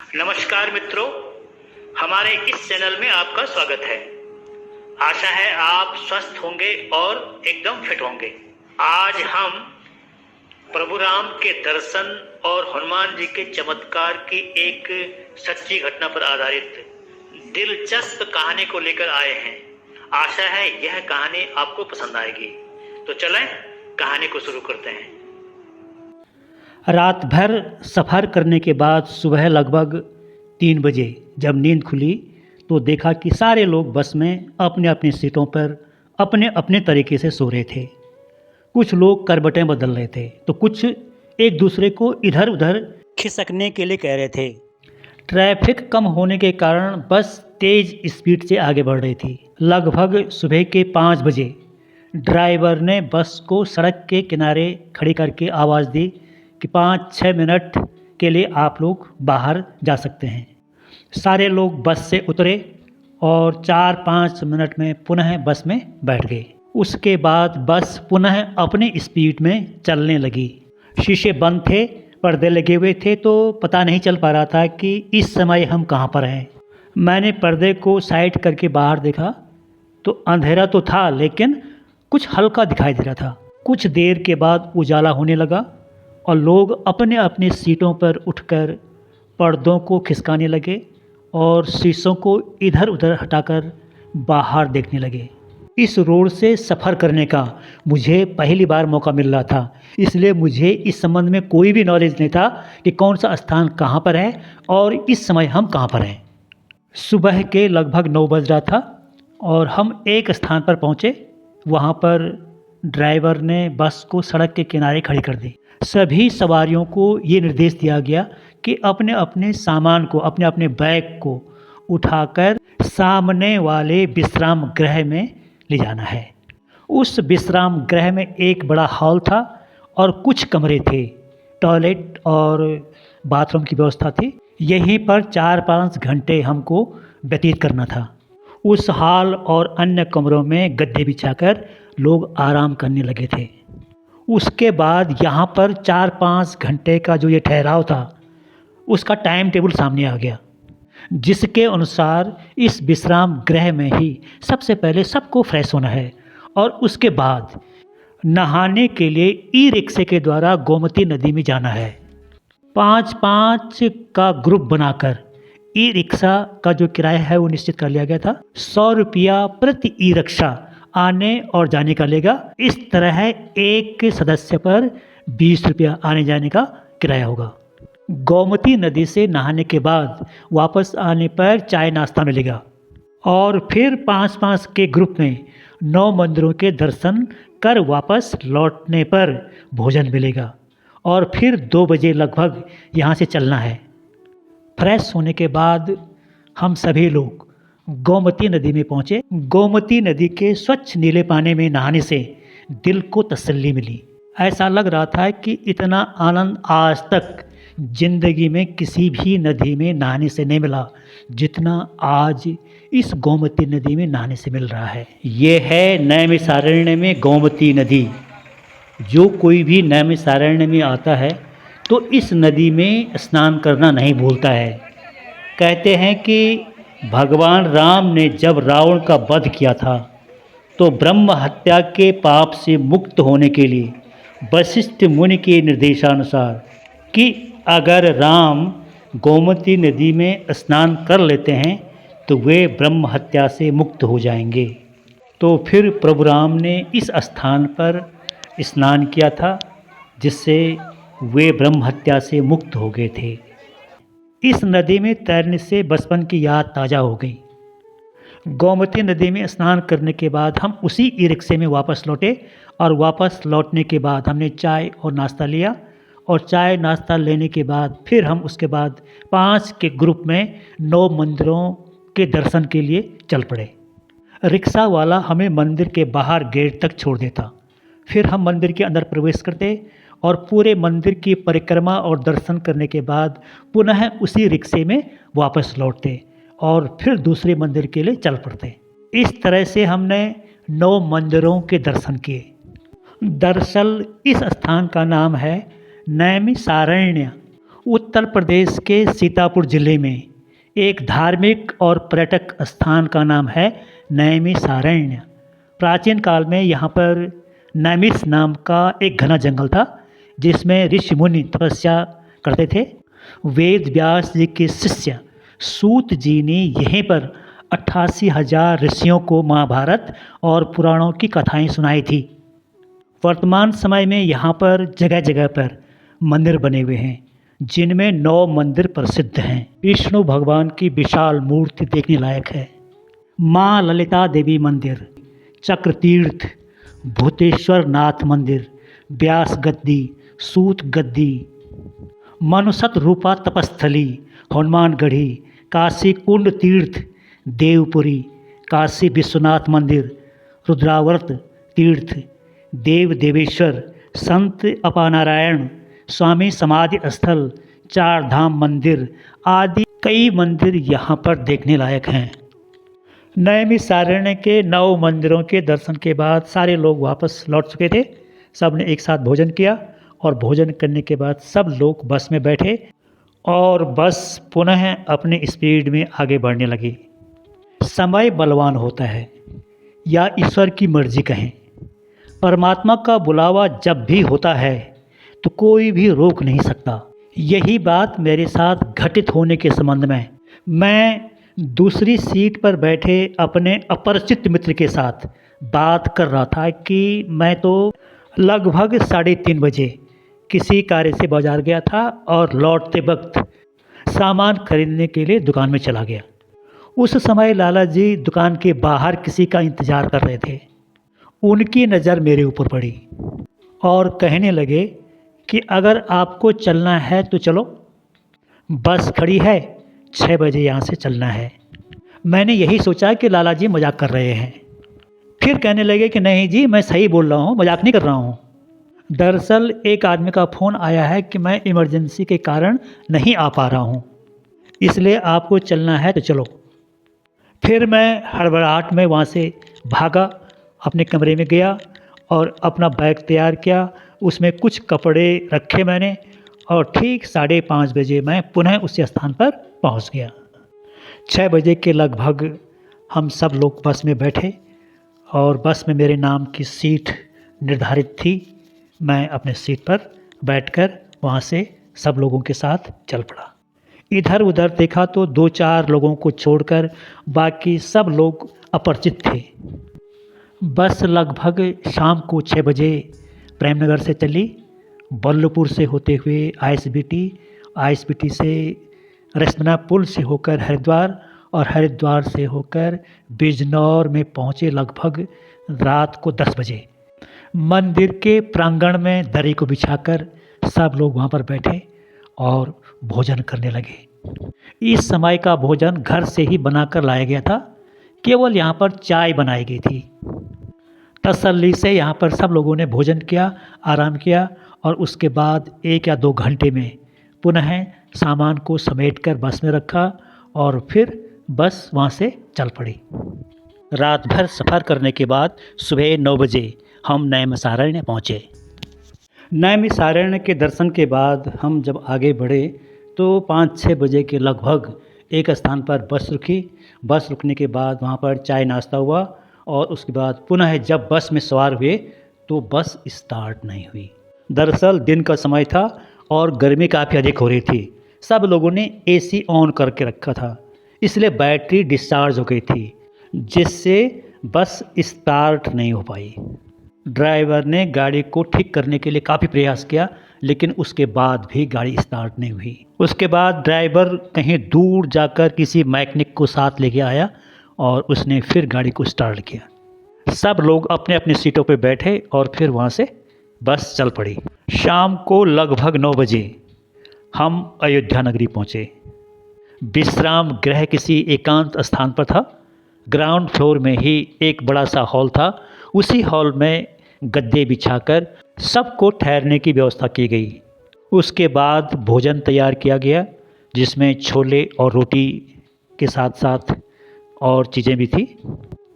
नमस्कार मित्रों, हमारे इस चैनल में आपका स्वागत है। आशा है आप स्वस्थ होंगे और एकदम फिट होंगे। आज हम प्रभु राम के दर्शन और हनुमान जी के चमत्कार की एक सच्ची घटना पर आधारित दिलचस्प कहानी को लेकर आए हैं। आशा है यह कहानी आपको पसंद आएगी। तो चलें कहानी को शुरू करते हैं। रात भर सफ़र करने के बाद सुबह लगभग 3 बजे जब नींद खुली तो देखा कि सारे लोग बस में अपने अपनी सीटों पर अपने अपने तरीके से सो रहे थे। कुछ लोग करवटें बदल रहे थे तो कुछ एक दूसरे को इधर उधर खिसकने के लिए कह रहे थे। ट्रैफिक कम होने के कारण बस तेज़ स्पीड से आगे बढ़ रही थी। लगभग सुबह के 5 बजे ड्राइवर ने बस को सड़क के किनारे खड़ी करके आवाज़ दी कि 5-6 मिनट के लिए आप लोग बाहर जा सकते हैं। सारे लोग बस से उतरे और 4-5 मिनट में पुनः बस में बैठ गए। उसके बाद बस पुनः अपनी स्पीड में चलने लगी। शीशे बंद थे, पर्दे लगे हुए थे तो पता नहीं चल पा रहा था कि इस समय हम कहाँ पर हैं। मैंने पर्दे को साइड करके बाहर देखा तो अंधेरा तो था लेकिन कुछ हल्का दिखाई दे रहा था। कुछ देर के बाद उजाला होने लगा और लोग अपने अपने सीटों पर उठकर पर्दों को खिसकाने लगे और शीशों को इधर उधर हटाकर बाहर देखने लगे। इस रोड से सफ़र करने का मुझे पहली बार मौका मिल रहा था, इसलिए मुझे इस संबंध में कोई भी नॉलेज नहीं था कि कौन सा स्थान कहाँ पर है और इस समय हम कहाँ पर हैं। सुबह के लगभग 9 बज रहा था और हम एक स्थान पर पहुँचे। वहाँ पर ड्राइवर ने बस को सड़क के किनारे खड़ी कर दी। सभी सवारियों को ये निर्देश दिया गया कि अपने अपने सामान को, अपने अपने बैग को उठाकर सामने वाले विश्राम गृह में ले जाना है। उस विश्राम गृह में एक बड़ा हॉल था और कुछ कमरे थे। टॉयलेट और बाथरूम की व्यवस्था थी। यहीं पर 4-5 घंटे हमको व्यतीत करना था। उस हॉल और अन्य कमरों में गद्दे बिछाकर लोग आराम करने लगे थे। उसके बाद यहाँ पर 4-5 घंटे का जो ये ठहराव था उसका टाइम टेबल सामने आ गया, जिसके अनुसार इस विश्राम गृह में ही सबसे पहले सबको फ्रेश होना है और उसके बाद नहाने के लिए ई रिक्शे के द्वारा गोमती नदी में जाना है। 5-5 का ग्रुप बनाकर ई रिक्शा का जो किराया है वो निश्चित कर लिया गया था। 100 रुपया प्रति ई रिक्शा आने और जाने का लेगा। इस तरह एक सदस्य पर 20 रुपया आने जाने का किराया होगा। गोमती नदी से नहाने के बाद वापस आने पर चाय नाश्ता मिलेगा और फिर 5-5 के ग्रुप में 9 मंदिरों के दर्शन कर वापस लौटने पर भोजन मिलेगा और फिर 2 बजे लगभग यहाँ से चलना है। फ्रेश होने के बाद हम सभी लोग गोमती नदी में पहुँचे। गोमती नदी के स्वच्छ नीले पानी में नहाने से दिल को तसल्ली मिली। ऐसा लग रहा था कि इतना आनंद आज तक जिंदगी में किसी भी नदी में नहाने से नहीं मिला जितना आज इस गोमती नदी में नहाने से मिल रहा है। ये है नैमिषारण्य में गोमती नदी। जो कोई भी नैमिषारण्य में आता है तो इस नदी में स्नान करना नहीं भूलता है। कहते हैं कि भगवान राम ने जब रावण का वध किया था तो ब्रह्म हत्या के पाप से मुक्त होने के लिए वशिष्ठ मुनि के निर्देशानुसार कि अगर राम गोमती नदी में स्नान कर लेते हैं तो वे ब्रह्म हत्या से मुक्त हो जाएंगे। तो फिर प्रभु राम ने इस स्थान पर स्नान किया था जिससे वे ब्रह्म हत्या से मुक्त हो गए थे। इस नदी में तैरने से बचपन की याद ताज़ा हो गई। गोमती नदी में स्नान करने के बाद हम उसी ई रिक्शे में वापस लौटे और वापस लौटने के बाद हमने चाय और नाश्ता लिया और चाय नाश्ता लेने के बाद फिर हम उसके बाद 5 के ग्रुप में 9 मंदिरों के दर्शन के लिए चल पड़े। रिक्शा वाला हमें मंदिर के बाहर गेट तक छोड़ देता। फिर हम मंदिर के अंदर प्रवेश करते और पूरे मंदिर की परिक्रमा और दर्शन करने के बाद पुनः उसी रिक्शे में वापस लौटते और फिर दूसरे मंदिर के लिए चल पड़ते। इस तरह से हमने 9 मंदिरों के दर्शन किए। दरअसल इस स्थान का नाम है नैमिषारण्य। उत्तर प्रदेश के सीतापुर जिले में एक धार्मिक और पर्यटक स्थान का नाम है नैमिषारण्य। प्राचीन काल में यहाँ पर नैमिष नाम का एक घना जंगल था, जिसमें ऋषि मुनि तपस्या करते थे। वेद व्यास जी के शिष्य सूत जी ने यहीं पर 88,000 ऋषियों को महाभारत और पुराणों की कथाएं सुनाई थी। वर्तमान समय में यहाँ पर जगह जगह पर मंदिर बने हुए हैं, जिनमें 9 मंदिर प्रसिद्ध हैं। विष्णु भगवान की विशाल मूर्ति देखने लायक है। माँ ललिता देवी मंदिर, चक्र तीर्थ, भूतेश्वर नाथ मंदिर, व्यास गद्दी, सूत गद्दी, मनुसत रूपा तपस्थली, हनुमानगढ़ी, काशी कुंड तीर्थ, देवपुरी, काशी विश्वनाथ मंदिर, रुद्रावर्त तीर्थ, देव देवेश्वर, संत अपानारायण, स्वामी समाधि स्थल, चार धाम मंदिर आदि कई मंदिर यहाँ पर देखने लायक हैं। नैमिषारण्य के 9 मंदिरों के दर्शन के बाद सारे लोग वापस लौट चुके थे। सब ने एक साथ भोजन किया और भोजन करने के बाद सब लोग बस में बैठे और बस पुनः अपने स्पीड में आगे बढ़ने लगी। समय बलवान होता है, या ईश्वर की मर्जी कहें। परमात्मा का बुलावा जब भी होता है तो कोई भी रोक नहीं सकता। यही बात मेरे साथ घटित होने के संबंध में मैं दूसरी सीट पर बैठे अपने अपरिचित मित्र के साथ बात कर रहा था कि मैं तो लगभग 3:30 बजे किसी कार्य से बाजार गया था और लौटते वक्त सामान खरीदने के लिए दुकान में चला गया। उस समय लाला जी दुकान के बाहर किसी का इंतज़ार कर रहे थे। उनकी नज़र मेरे ऊपर पड़ी और कहने लगे कि अगर आपको चलना है तो चलो, बस खड़ी है, 6 बजे यहाँ से चलना है। मैंने यही सोचा कि लाला जी मजाक कर रहे हैं। फिर कहने लगे कि नहीं जी, मैं सही बोल रहा हूँ, मजाक नहीं कर रहा हूँ। दरअसल एक आदमी का फ़ोन आया है कि मैं इमरजेंसी के कारण नहीं आ पा रहा हूँ, इसलिए आपको चलना है तो चलो। फिर मैं हड़बड़ाहट में वहाँ से भागा, अपने कमरे में गया और अपना बैग तैयार किया। उसमें कुछ कपड़े रखे मैंने और ठीक 5:30 बजे मैं पुनः उसी स्थान पर पहुंच गया। 6 बजे के लगभग हम सब लोग बस में बैठे और बस में मेरे नाम की सीट निर्धारित थी। मैं अपने सीट पर बैठकर वहां से सब लोगों के साथ चल पड़ा। इधर उधर देखा तो 2-4 लोगों को छोड़कर बाकी सब लोग अपरिचित थे। बस लगभग शाम को 6 बजे प्रेमनगर से चली, बल्लभपुर से होते हुए आईएसबीटी से रस्मना पुल से होकर हरिद्वार और हरिद्वार से होकर बिजनौर में पहुँचे लगभग रात को 10 बजे। मंदिर के प्रांगण में दरी को बिछाकर सब लोग वहाँ पर बैठे और भोजन करने लगे। इस समय का भोजन घर से ही बनाकर लाया गया था, केवल यहाँ पर चाय बनाई गई थी। तसल्ली से यहाँ पर सब लोगों ने भोजन किया, आराम किया और उसके बाद 1 या 2 घंटे में पुनः सामान को समेटकर बस में रखा और फिर बस वहाँ से चल पड़ी। रात भर सफ़र करने के बाद सुबह 9 बजे हम नैमिषारण्य पहुँचे। नैमिषारण्य के दर्शन के बाद हम जब आगे बढ़े तो 5-6 बजे के लगभग एक स्थान पर बस रुकी। बस रुकने के बाद वहाँ पर चाय नाश्ता हुआ और उसके बाद पुनः जब बस में सवार हुए तो बस स्टार्ट नहीं हुई। दरअसल दिन का समय था और गर्मी काफ़ी अधिक हो रही थी। सब लोगों ने एसी ऑन करके रखा था, इसलिए बैटरी डिस्चार्ज हो गई थी, जिससे बस स्टार्ट नहीं हो पाई। ड्राइवर ने गाड़ी को ठीक करने के लिए काफ़ी प्रयास किया, लेकिन उसके बाद भी गाड़ी स्टार्ट नहीं हुई। उसके बाद ड्राइवर कहीं दूर जाकर किसी मैकेनिक को साथ लेके आया और उसने फिर गाड़ी को स्टार्ट किया। सब लोग अपने अपनी सीटों पर बैठे और फिर वहाँ से बस चल पड़ी। शाम को लगभग 9 बजे हम अयोध्या नगरी पहुँचे। विश्राम गृह किसी एकांत स्थान पर था। ग्राउंड फ्लोर में ही एक बड़ा सा हॉल था। उसी हॉल में गद्दे बिछाकर सबको ठहरने की व्यवस्था की गई। उसके बाद भोजन तैयार किया गया, जिसमें छोले और रोटी के साथ साथ और चीज़ें भी थी।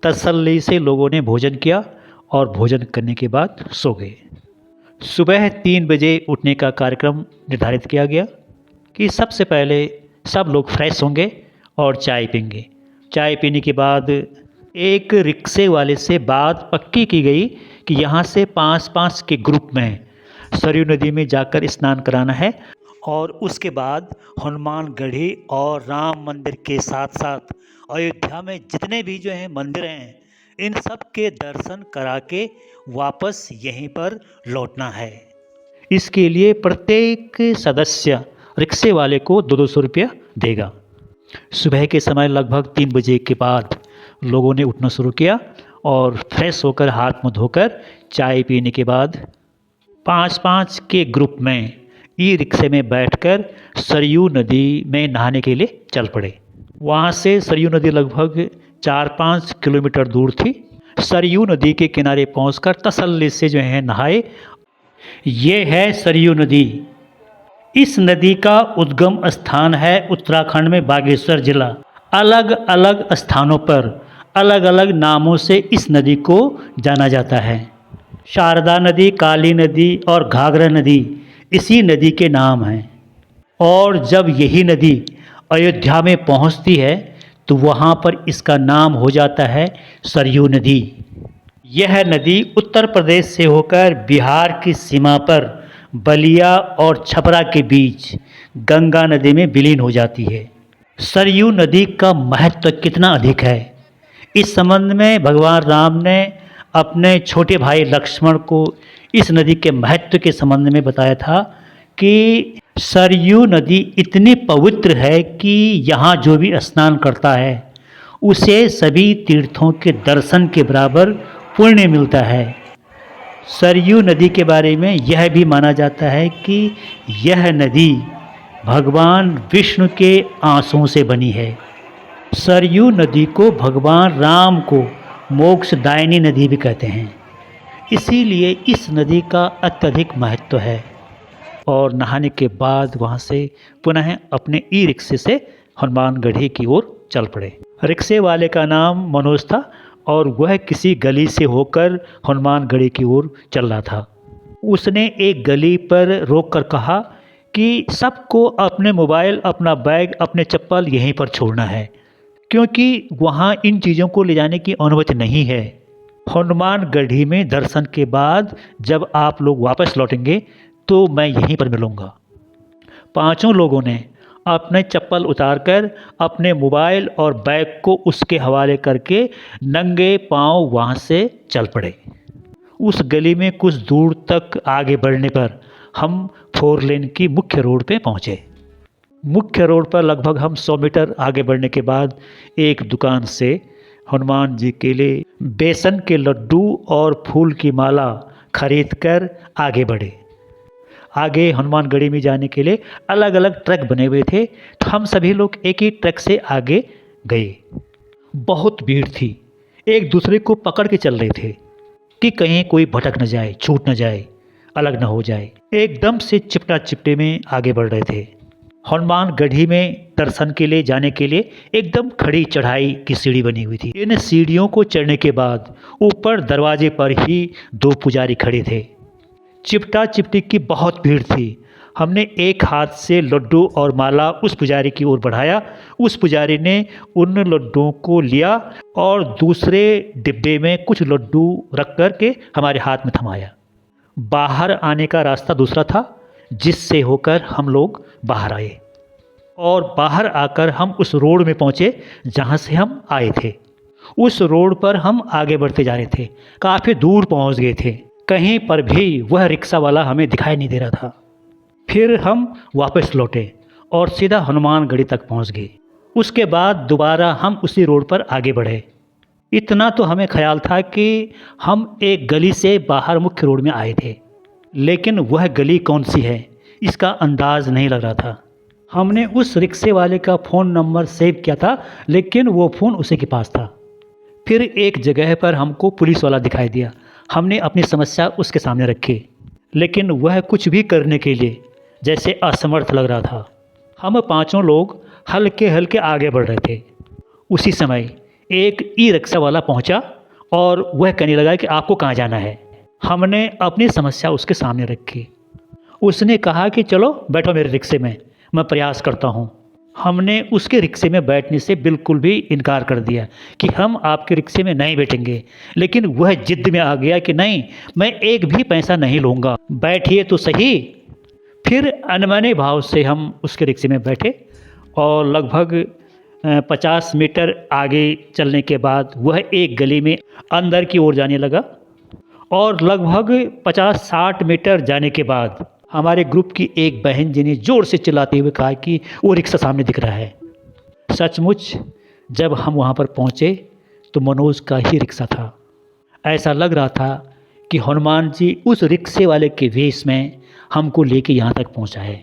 तसल्ली से लोगों ने भोजन किया और भोजन करने के बाद सो गए। सुबह 3 बजे उठने का कार्यक्रम निर्धारित किया गया। कि सबसे पहले सब लोग फ्रेश होंगे और चाय पीएंगे। चाय पीने के बाद एक रिक्शे वाले से बात पक्की की गई कि यहाँ से 5-5 के ग्रुप में सरयू नदी में जाकर स्नान कराना है और उसके बाद हनुमानगढ़ी और राम मंदिर के साथ साथ अयोध्या में जितने भी जो हैं मंदिर हैं, इन सब के दर्शन करा के वापस यहीं पर लौटना है। इसके लिए प्रत्येक सदस्य रिक्शे वाले को 200 रुपया देगा। सुबह के समय लगभग 3 बजे के बाद लोगों ने उठना शुरू किया और फ्रेश होकर हाथ मुँह धोकर चाय पीने के बाद 5-5 के ग्रुप में ई रिक्शे में बैठकर सरयू नदी में नहाने के लिए चल पड़े। वहाँ से सरयू नदी लगभग 4-5 किलोमीटर दूर थी। सरयू नदी के किनारे पहुंचकर तसल्ली से जो है नहाए। ये है सरयू नदी। इस नदी का उद्गम स्थान है उत्तराखंड में बागेश्वर जिला। अलग अलग स्थानों पर अलग अलग नामों से इस नदी को जाना जाता है। शारदा नदी, काली नदी और घाघरा नदी इसी नदी के नाम हैं। और जब यही नदी अयोध्या में पहुंचती है तो वहाँ पर इसका नाम हो जाता है सरयू नदी। यह नदी उत्तर प्रदेश से होकर बिहार की सीमा पर बलिया और छपरा के बीच गंगा नदी में विलीन हो जाती है। सरयू नदी का महत्व कितना अधिक है, इस संबंध में भगवान राम ने अपने छोटे भाई लक्ष्मण को इस नदी के महत्व के संबंध में बताया था कि सरयू नदी इतनी पवित्र है कि यहाँ जो भी स्नान करता है उसे सभी तीर्थों के दर्शन के बराबर पुण्य मिलता है। सरयू नदी के बारे में यह भी माना जाता है कि यह नदी भगवान विष्णु के आंसुओं से बनी है। सरयू नदी को भगवान राम को मोक्षदायिनी नदी भी कहते हैं। इसीलिए इस नदी का अत्यधिक महत्व है। और नहाने के बाद वहाँ से पुनः अपने ई रिक्शे से हनुमानगढ़ी की ओर चल पड़े। रिक्शे वाले का नाम मनोज था और वह किसी गली से होकर हनुमानगढ़ी की ओर चल रहा था। उसने एक गली पर रोककर कहा कि सबको अपने मोबाइल, अपना बैग, अपने चप्पल यहीं पर छोड़ना है, क्योंकि वहाँ इन चीज़ों को ले जाने की अनुमति नहीं है। हनुमानगढ़ी में दर्शन के बाद जब आप लोग वापस लौटेंगे तो मैं यहीं पर मिलूँगा। 5 लोगों ने अपने चप्पल उतारकर अपने मोबाइल और बैग को उसके हवाले करके नंगे पांव वहाँ से चल पड़े। उस गली में कुछ दूर तक आगे बढ़ने पर हम 4 लेन की मुख्य रोड पे पहुँचे। मुख्य रोड पर लगभग हम 100 मीटर आगे बढ़ने के बाद एक दुकान से हनुमान जी के लिए बेसन के लड्डू और फूल की माला खरीदकर आगे बढ़े। आगे हनुमानगढ़ी में जाने के लिए अलग अलग ट्रक बने हुए थे, तो हम सभी लोग एक ही ट्रक से आगे गए। बहुत भीड़ थी, एक दूसरे को पकड़ के चल रहे थे कि कहीं कोई भटक न जाए, छूट न जाए, अलग न हो जाए। एकदम से चिपटा चिपटे में आगे बढ़ रहे थे। हनुमानगढ़ी में दर्शन के लिए जाने के लिए एकदम खड़ी चढ़ाई की सीढ़ी बनी हुई थी। इन सीढ़ियों को चढ़ने के बाद ऊपर दरवाजे पर ही 2 पुजारी खड़े थे। चिपटा चिपटी की बहुत भीड़ थी। हमने एक हाथ से लड्डू और माला उस पुजारी की ओर बढ़ाया। उस पुजारी ने उन लड्डुओं को लिया और दूसरे डिब्बे में कुछ लड्डू रख कर के हमारे हाथ में थमाया। बाहर आने का रास्ता दूसरा था, जिससे होकर हम लोग बाहर आए और बाहर आकर हम उस रोड में पहुँचे जहाँ से हम आए थे। उस रोड पर हम आगे बढ़ते जा रहे थे, काफ़ी दूर पहुँच गए थे। कहीं पर भी वह रिक्शा वाला हमें दिखाई नहीं दे रहा था। फिर हम वापस लौटे और सीधा हनुमानगढ़ी तक पहुंच गए। उसके बाद दोबारा हम उसी रोड पर आगे बढ़े। इतना तो हमें ख्याल था कि हम एक गली से बाहर मुख्य रोड में आए थे, लेकिन वह गली कौन सी है इसका अंदाज़ नहीं लग रहा था। हमने उस रिक्शे वाले का फ़ोन नंबर सेव किया था, लेकिन वो फ़ोन उसी के पास था। फिर एक जगह पर हमको पुलिस वाला दिखाई दिया। हमने अपनी समस्या उसके सामने रखी, लेकिन वह कुछ भी करने के लिए जैसे असमर्थ लग रहा था। हम 5 लोग हल्के हल्के आगे बढ़ रहे थे। उसी समय एक ई रिक्शा वाला पहुंचा और वह कहने लगा कि आपको कहाँ जाना है। हमने अपनी समस्या उसके सामने रखी। उसने कहा कि चलो बैठो मेरे रिक्शे में, मैं प्रयास करता हूँ। हमने उसके रिक्शे में बैठने से बिल्कुल भी इनकार कर दिया कि हम आपके रिक्शे में नहीं बैठेंगे, लेकिन वह जिद में आ गया कि नहीं, मैं एक भी पैसा नहीं लूँगा, बैठिए तो सही। फिर अनमने भाव से हम उसके रिक्शे में बैठे और लगभग 50 मीटर आगे चलने के बाद वह एक गली में अंदर की ओर जाने लगा और लगभग 50-60 मीटर जाने के बाद हमारे ग्रुप की एक बहन जी ने ज़ोर से चिल्लाते हुए कहा कि वो रिक्शा सामने दिख रहा है। सचमुच जब हम वहाँ पर पहुँचे तो मनोज का ही रिक्शा था। ऐसा लग रहा था कि हनुमान जी उस रिक्शे वाले के वेश में हमको लेके यहाँ तक पहुँचा है।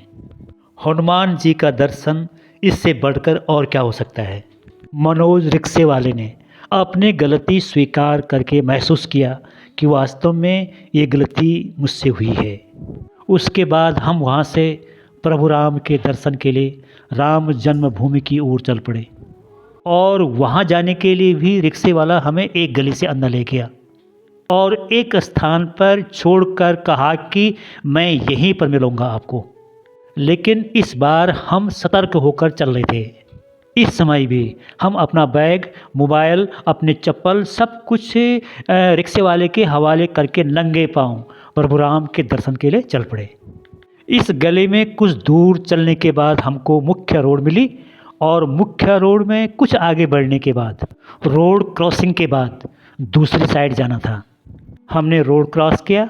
हनुमान जी का दर्शन इससे बढ़कर और क्या हो सकता है। मनोज रिक्शे वाले ने अपनी गलती स्वीकार करके महसूस किया कि वास्तव में ये गलती मुझसे हुई है। उसके बाद हम वहाँ से प्रभु राम के दर्शन के लिए राम जन्मभूमि की ओर चल पड़े और वहाँ जाने के लिए भी रिक्शे वाला हमें एक गली से अंदर ले गया और एक स्थान पर छोड़कर कहा कि मैं यहीं पर मिलूँगा आपको। लेकिन इस बार हम सतर्क होकर चल रहे थे। इस समय भी हम अपना बैग, मोबाइल, अपने चप्पल सब कुछ रिक्शे वाले के हवाले करके नंगे पाँव प्रभु राम के दर्शन के लिए चल पड़े। इस गली में कुछ दूर चलने के बाद हमको मुख्य रोड मिली और मुख्य रोड में कुछ आगे बढ़ने के बाद रोड क्रॉसिंग के बाद दूसरी साइड जाना था। हमने रोड क्रॉस किया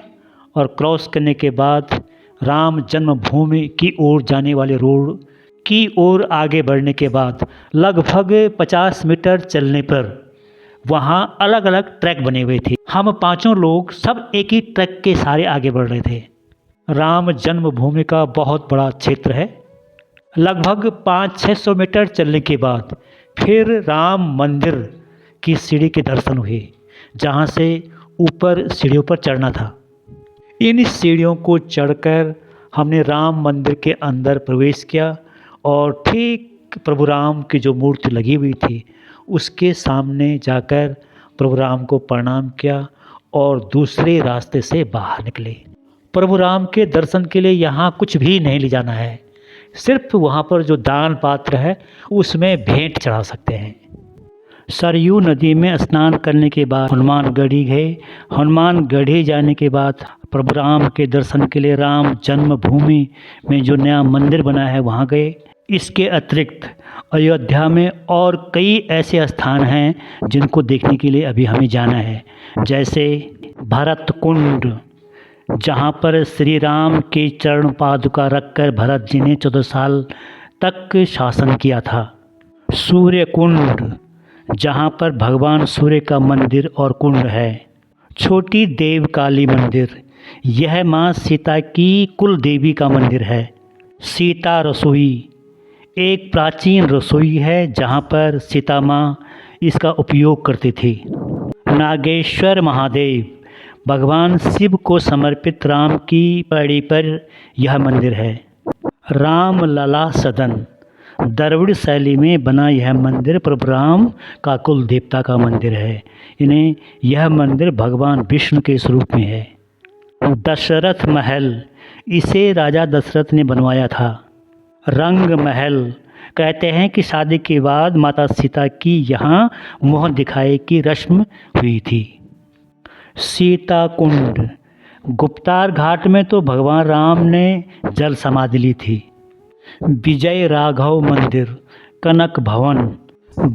और क्रॉस करने के बाद राम जन्मभूमि की ओर जाने वाले रोड की ओर आगे बढ़ने के बाद लगभग 50 मीटर चलने पर वहाँ अलग अलग ट्रैक बने हुए थे। हम पांचों लोग सब एक ही ट्रैक के सहारे आगे बढ़ रहे थे। राम जन्मभूमि का बहुत बड़ा क्षेत्र है। लगभग 500-600 मीटर चलने के बाद फिर राम मंदिर की सीढ़ी के दर्शन हुए, जहाँ से ऊपर सीढ़ियों पर चढ़ना था। इन सीढ़ियों को चढ़कर हमने राम मंदिर के अंदर प्रवेश किया और ठीक प्रभु राम की जो मूर्ति लगी हुई थी उसके सामने जाकर प्रभु राम को प्रणाम किया और दूसरे रास्ते से बाहर निकले। प्रभु राम के दर्शन के लिए यहाँ कुछ भी नहीं ले जाना है, सिर्फ वहाँ पर जो दान पात्र है उसमें भेंट चढ़ा सकते हैं। सरयू नदी में स्नान करने के बाद हनुमानगढ़ी गए। हनुमानगढ़ी जाने के बाद प्रभु राम के दर्शन के लिए राम जन्मभूमि में जो नया मंदिर बना है वहाँ गए। इसके अतिरिक्त अयोध्या में और कई ऐसे स्थान हैं जिनको देखने के लिए अभी हमें जाना है, जैसे भरत कुंड, जहाँ पर श्री राम के चरण पादुका रखकर भरत जी ने 14 साल तक शासन किया था। सूर्य कुंड, जहाँ पर भगवान सूर्य का मंदिर और कुंड है। छोटी देव काली मंदिर, यह माँ सीता की कुल देवी का मंदिर है। सीता रसोई, एक प्राचीन रसोई है जहाँ पर सीता माँ इसका उपयोग करती थी। नागेश्वर महादेव, भगवान शिव को समर्पित राम की पैड़ी पर यह मंदिर है। राम लला सदन, द्रविड़ शैली में बना यह मंदिर प्रभु राम का कुल देवता का मंदिर है। इन्हें यह मंदिर भगवान विष्णु के स्वरूप में है। दशरथ महल, इसे राजा दशरथ ने बनवाया था। रंग महल, कहते हैं कि शादी के बाद माता सीता की यहाँ मुँह दिखाई की रस्म हुई थी। सीता कुंड, गुप्तार घाट में तो भगवान राम ने जल समाधि ली थी। विजय राघव मंदिर, कनक भवन,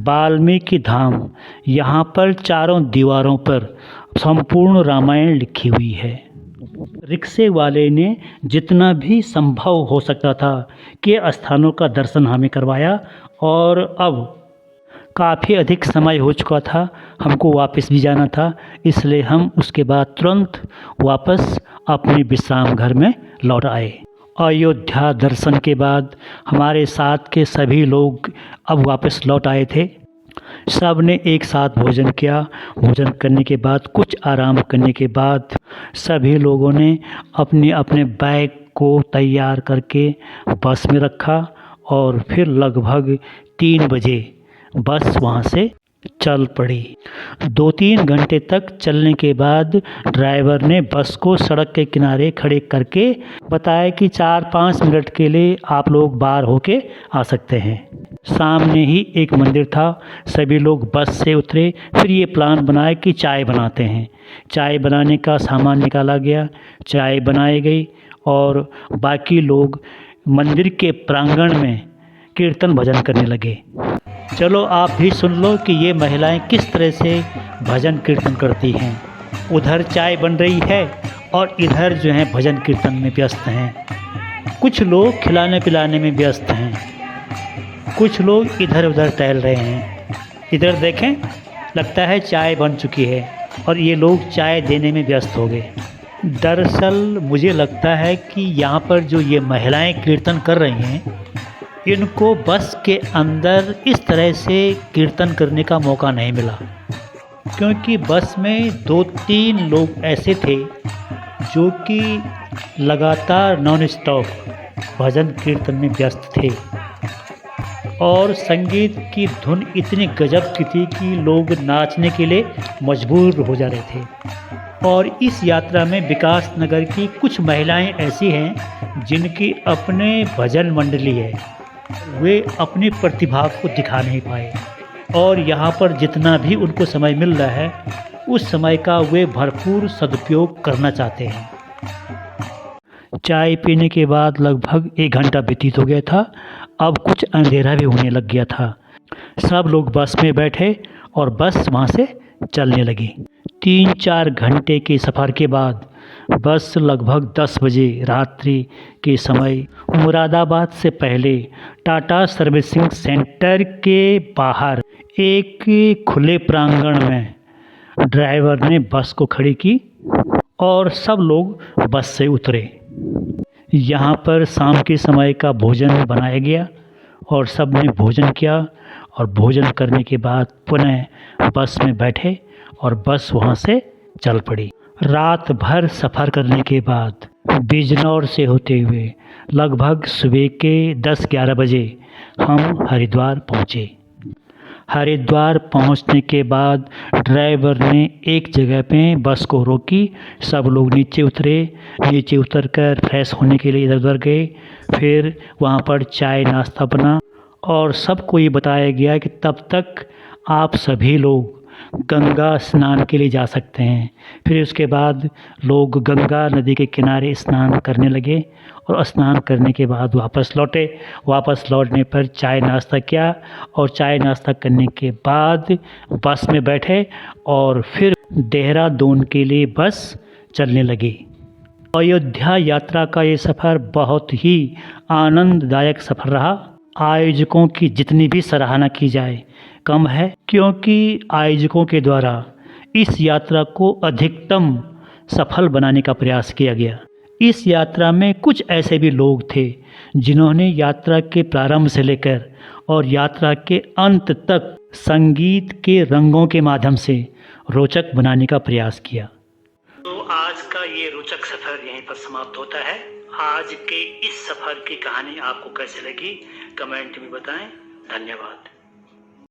वाल्मीकि धाम, यहाँ पर चारों दीवारों पर संपूर्ण रामायण लिखी हुई है। रिक्शे वाले ने जितना भी संभव हो सकता था कि स्थानों का दर्शन हमें करवाया और अब काफ़ी अधिक समय हो चुका था, हमको वापस भी जाना था, इसलिए हम उसके बाद तुरंत वापस अपने विश्राम घर में लौट आए। अयोध्या दर्शन के बाद हमारे साथ के सभी लोग अब वापस लौट आए थे। सब ने एक साथ भोजन किया। भोजन करने के बाद कुछ आराम करने के बाद सभी लोगों ने अपने अपने बैग को तैयार करके बस में रखा और फिर लगभग 3 बजे बस वहाँ से चल पड़ी। 2-3 घंटे तक चलने के बाद ड्राइवर ने बस को सड़क के किनारे खड़े करके बताया कि 4-5 मिनट के लिए आप लोग बाहर होके आ सकते हैं। सामने ही एक मंदिर था। सभी लोग बस से उतरे। फिर ये प्लान बनाया कि चाय बनाते हैं। चाय बनाने का सामान निकाला गया, चाय बनाई गई और बाकी लोग मंदिर के प्रांगण में कीर्तन भजन करने लगे। चलो आप भी सुन लो कि ये महिलाएं किस तरह से भजन कीर्तन करती हैं। उधर चाय बन रही है और इधर जो है भजन कीर्तन में व्यस्त हैं। कुछ लोग खिलाने पिलाने में व्यस्त हैं, कुछ लोग इधर उधर टहल रहे हैं। इधर देखें, लगता है चाय बन चुकी है और ये लोग चाय देने में व्यस्त हो गए। दरअसल मुझे लगता है कि यहाँ पर जो ये महिलाएं कीर्तन कर रही हैं, इनको बस के अंदर इस तरह से कीर्तन करने का मौका नहीं मिला, क्योंकि बस में 2-3 लोग ऐसे थे जो कि लगातार नॉन स्टॉप भजन कीर्तन में व्यस्त थे और संगीत की धुन इतनी गजब की थी कि लोग नाचने के लिए मजबूर हो जा रहे थे। और इस यात्रा में विकास नगर की कुछ महिलाएं ऐसी हैं जिनकी अपने भजन मंडली है, वे अपनी प्रतिभा को दिखा नहीं पाए और यहाँ पर जितना भी उनको समय मिल रहा है उस समय का वे भरपूर सदुपयोग करना चाहते हैं। चाय पीने के बाद लगभग 1 घंटा व्यतीत हो गया था। अब कुछ अंधेरा भी होने लग गया था। सब लोग बस में बैठे और बस वहाँ से चलने लगी। 3-4 घंटे के सफ़र के बाद बस लगभग 10 बजे रात्रि के समय मुरादाबाद से पहले टाटा सर्विसिंग सेंटर के बाहर एक खुले प्रांगण में ड्राइवर ने बस को खड़ी की और सब लोग बस से उतरे। यहाँ पर शाम के समय का भोजन बनाया गया और सब ने भोजन किया और भोजन करने के बाद पुनः बस में बैठे और बस वहाँ से चल पड़ी। रात भर सफ़र करने के बाद बिजनौर से होते हुए लगभग सुबह के 10-11 बजे हम हरिद्वार पहुँचे। हरिद्वार पहुंचने के बाद ड्राइवर ने एक जगह पे बस को रोकी। सब लोग नीचे उतरे। नीचे उतरकर फ्रेश होने के लिए इधर उधर गए। फिर वहाँ पर चाय नाश्ता बना और सबको ये बताया गया कि तब तक आप सभी लोग गंगा स्नान के लिए जा सकते हैं। फिर उसके बाद लोग गंगा नदी के किनारे स्नान करने लगे और स्नान करने के बाद वापस लौटे। वापस लौटने पर चाय नाश्ता किया और चाय नाश्ता करने के बाद बस में बैठे और फिर देहरादून के लिए बस चलने लगी। अयोध्या यात्रा का ये सफ़र बहुत ही आनंददायक सफ़र रहा। आयोजकों की जितनी भी सराहना की जाए कम है, क्योंकि आयोजकों के द्वारा इस यात्रा को अधिकतम सफल बनाने का प्रयास किया गया। इस यात्रा में कुछ ऐसे भी लोग थे जिन्होंने यात्रा के प्रारंभ से लेकर और यात्रा के अंत तक संगीत के रंगों के माध्यम से रोचक बनाने का प्रयास किया। तो आज का ये रोचक सफ़र यहीं पर समाप्त होता है। आज के इस सफ़र की कहानी आपको कैसे लगी कमेंट में बताएं। धन्यवाद।